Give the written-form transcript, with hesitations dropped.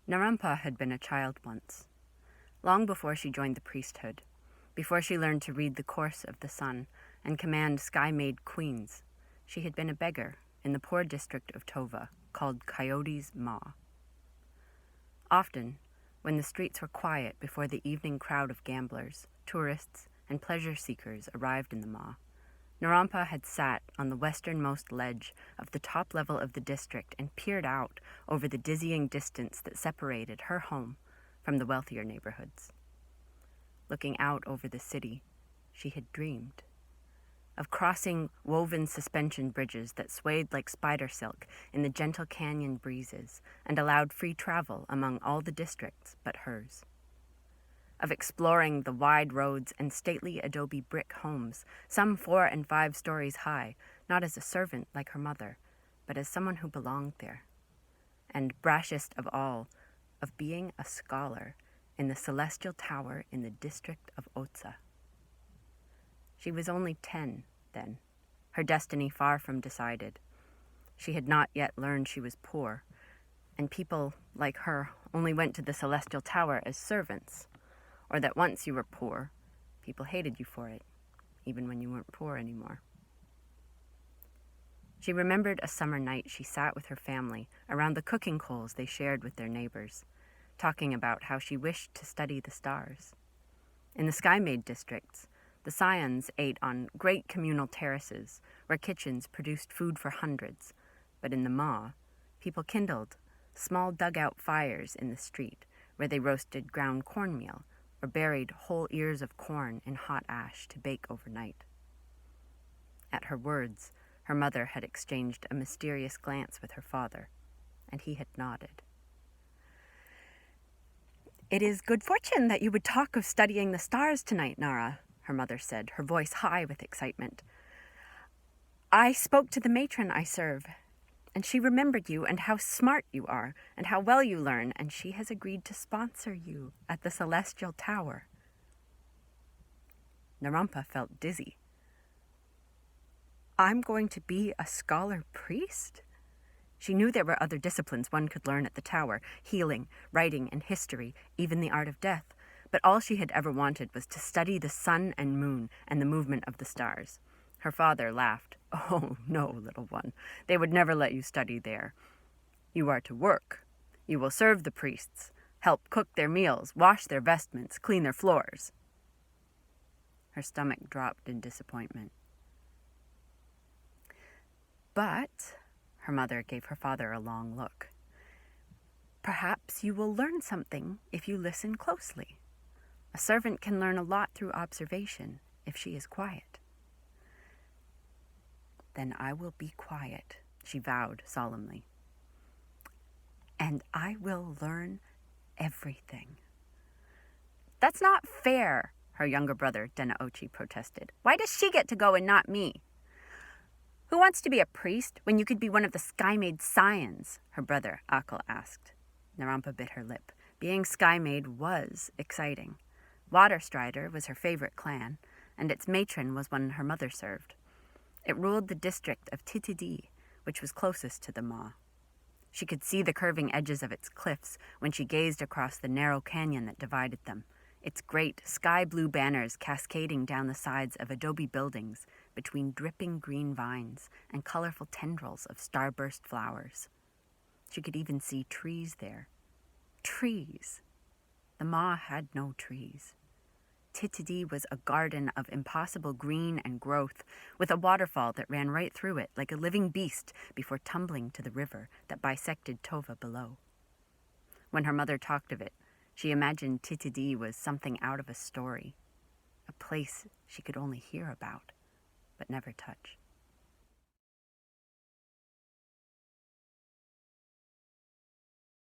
Narumpa had been a child once, long before she joined the priesthood, before she learned to read the course of the sun and command sky-made queens. She had been a beggar in the poor district of Tova, called Coyote's Maw. Often, when the streets were quiet before the evening crowd of gamblers, tourists, and pleasure-seekers arrived in the Maw, Narumpa had sat on the westernmost ledge of the top level of the district and peered out over the dizzying distance that separated her home from the wealthier neighborhoods. Looking out over the city, she had dreamed of crossing woven suspension bridges that swayed like spider silk in the gentle canyon breezes and allowed free travel among all the districts but hers. Of exploring the wide roads and stately adobe brick homes, some 4 and 5 stories high, not as a servant like her mother, but as someone who belonged there. And brashest of all, of being a scholar in the celestial tower in the district of Otsa. She was only 10 then, her destiny far from decided. She had not yet learned she was poor, and people like her only went to the celestial tower as servants, or that once you were poor, people hated you for it, even when you weren't poor anymore. She remembered a summer night she sat with her family around the cooking coals they shared with their neighbors, talking about how she wished to study the stars. In the sky-made districts, the scions ate on great communal terraces where kitchens produced food for hundreds, but in the Maw, people kindled small dugout fires in the street where they roasted ground cornmeal or buried whole ears of corn in hot ash to bake overnight. At her words, her mother had exchanged a mysterious glance with her father, and he had nodded. "It is good fortune that you would talk of studying the stars tonight, Nara," her mother said, her voice high with excitement. "I spoke to the matron I serve, and she remembered you and how smart you are and how well you learn, and she has agreed to sponsor you at the Celestial Tower." Narumpa felt dizzy. "I'm going to be a scholar priest?" She knew there were other disciplines one could learn at the tower, healing, writing, and history, even the art of death, but all she had ever wanted was to study the sun and moon and the movement of the stars. Her father laughed. "Oh, no, little one. They would never let you study there. You are to work. You will serve the priests, help cook their meals, wash their vestments, clean their floors." Her stomach dropped in disappointment. "But," her mother gave her father a long look, "perhaps you will learn something if you listen closely. A servant can learn a lot through observation if she is quiet." "Then I will be quiet," she vowed solemnly. "And I will learn everything." "That's not fair," her younger brother, Denaochi, protested. "Why does she get to go and not me?" "Who wants to be a priest when you could be one of the sky-made scions?" her brother, Akal, asked. Narumpa bit her lip. Being sky-made was exciting. Waterstrider was her favorite clan, and its matron was one her mother served. It ruled the district of Titidi, which was closest to the Maw. She could see the curving edges of its cliffs when she gazed across the narrow canyon that divided them, its great sky-blue banners cascading down the sides of adobe buildings between dripping green vines and colorful tendrils of starburst flowers. She could even see trees there. Trees! The Maw had no trees. Titidi was a garden of impossible green and growth, with a waterfall that ran right through it like a living beast before tumbling to the river that bisected Tova below. When her mother talked of it, she imagined Titidi was something out of a story, a place she could only hear about, but never touch.